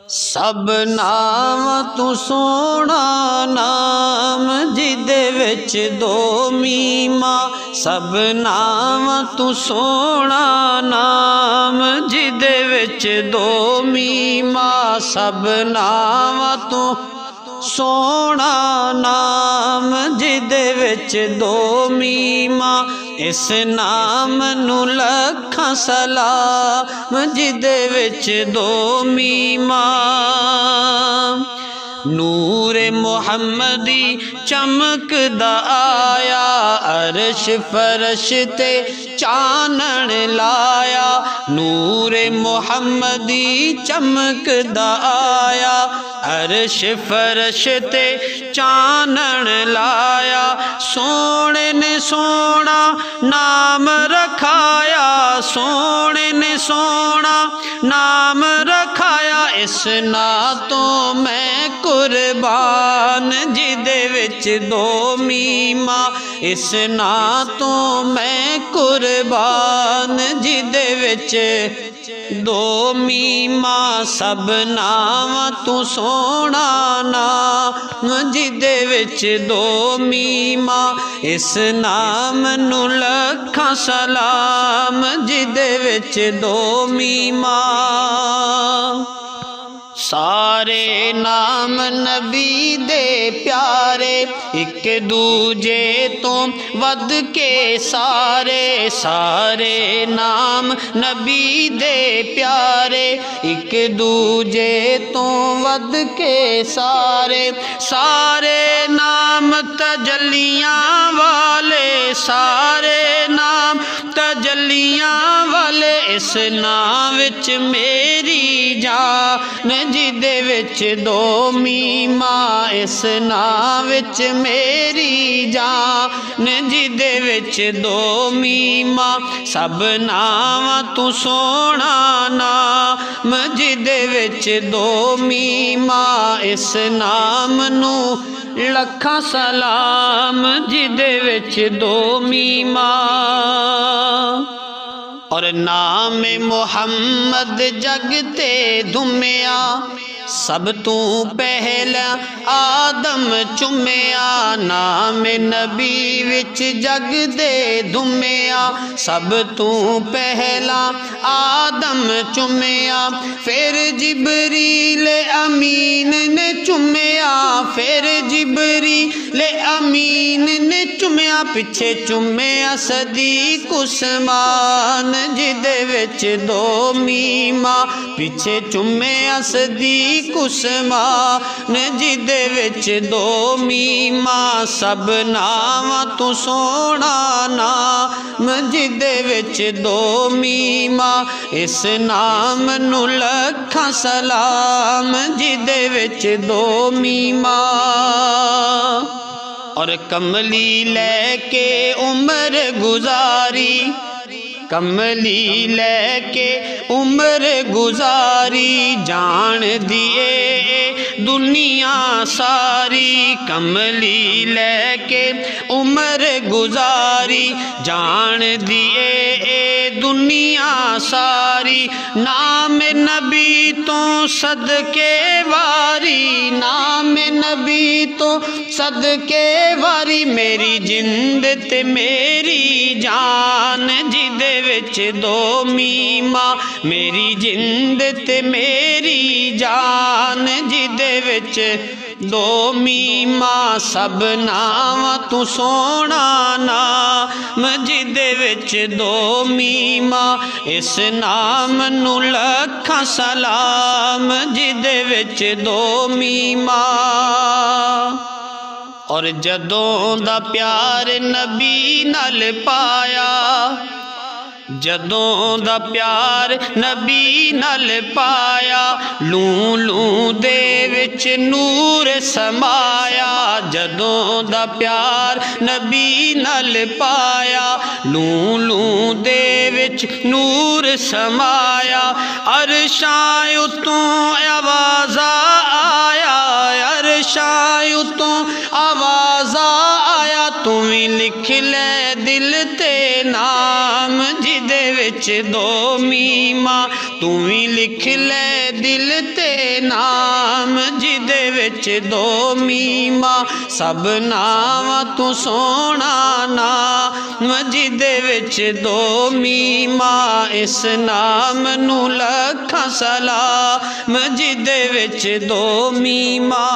सब नाम तू सोना नाम जिदे विच दो मीमा। सब नाम तू सोना नाम जिदे विच दो मीमा। सब नाम तू सोना नाम जिदे विच दो मीमा। इस नाम नू लखां सलाम जिदे विच दो मीमा। नूर मुहम्मदी चमकदा आया अरश फरश ते चानन लाया। नूर मुहम्मदी चमकदा आया अरश फरश ते चानन लाया। सोने ने सोना नाम रखाया सोने ने सोना नाम रखाया। इस ना तो मैं कुर्बान जिदे विच दो मीमा। इस ना तो मैं कुर्बान जिदे विच दो मीमा। सब नाम तू सोना नाम जिदे विच दो मीमा। इस नाम नू लखां सलाम जिदे विच दो मीमा। सारे नाम नबी दे प्यारे एक दूजे तो वध के सारे। सारे नाम नबी दे प्यारे एक दूजे तो वध के सारे। सारे नाम तजलियां वाले सारे नाम तजलियां वाले। इस नाम विच मेरी जान जिदे विच दो मीमा। इस नाम विच मेरी जान जिदे विच दो मीमा। सब नाम तू सोना नाम जिदे विच दो मीमा। इस नाम नू लखां सलाम जिदे विच दो मीमा। और नाम मुहम्मद जगते धुमिया सब तू पहला आदम चुमिया। नाम नबी विच जग दे धुमिया सब तू पहला आदम चुमिया। फिर जिबरील अमीन ने चुमिया फिर जिबरील अमीन ने चुमिया। पिछे चुमिया सदीक उस्मान जिदे विच दो मीमा। पिछे चुमिया सदीक उस्मान जिदे विच दो मीमा। सब नाम तू सोना नाम जिदे विच दो मीमा। इस नाम नू लखां सलाम जिदे विच दो मीमा। और कमली लेके उम्र गुजारी कमली लेके उम्र गुजारी। जान दिए दुनिया सारी कमली लेके उम्र गुजारी। जान दिए दुनिया सारी। नाम नबी तो सदके वारी नाम नबी तो सदके वारी। मेरी जिंद ते मेरी जान जिदे विच दो मीमा। मेरी जिंद ते मेरी जान जिदे विच दो मीमा। सब नाम तू सोना नाम जिदे विच दो मीमा। इस नाम नू लखां सलाम जिदे विच दो मीमा। और जदों दा प्यार नबी नाल पाया जदों दा प्यार नबी नाल पाया। लू लू दे विच नूर समाया। जदों दा प्यार नबी नाल पाया। लू लू दे विच नूर समाया। अरशां उतों आवाज़ा आया अरशां उतों आवाज़ा आया। तू भी लिख ले दिल ते नाम जिदे विच दो मीमा। ਤੂੰ ਵੀ ਲਿਖ ਲੈ ਦਿਲ ਤੇ ਨਾਮ, ਜਿਹਦੇ ਵਿੱਚ ਦੋ ਮੀਮਾਂ ਸਭ ਨਾਵਾਂ ਤੂੰ ਸੋਹਣਾ ਨਾਮ, ਜਿਹਦੇ ਵਿੱਚ ਦੋ ਮੀਮਾਂ ਇਸ ਨਾਮ ਨੂੰ ਲੱਖਾਂ ਸਲਾਮ, ਜਿਹਦੇ ਵਿੱਚ ਦੋ ਮੀਮਾਂ।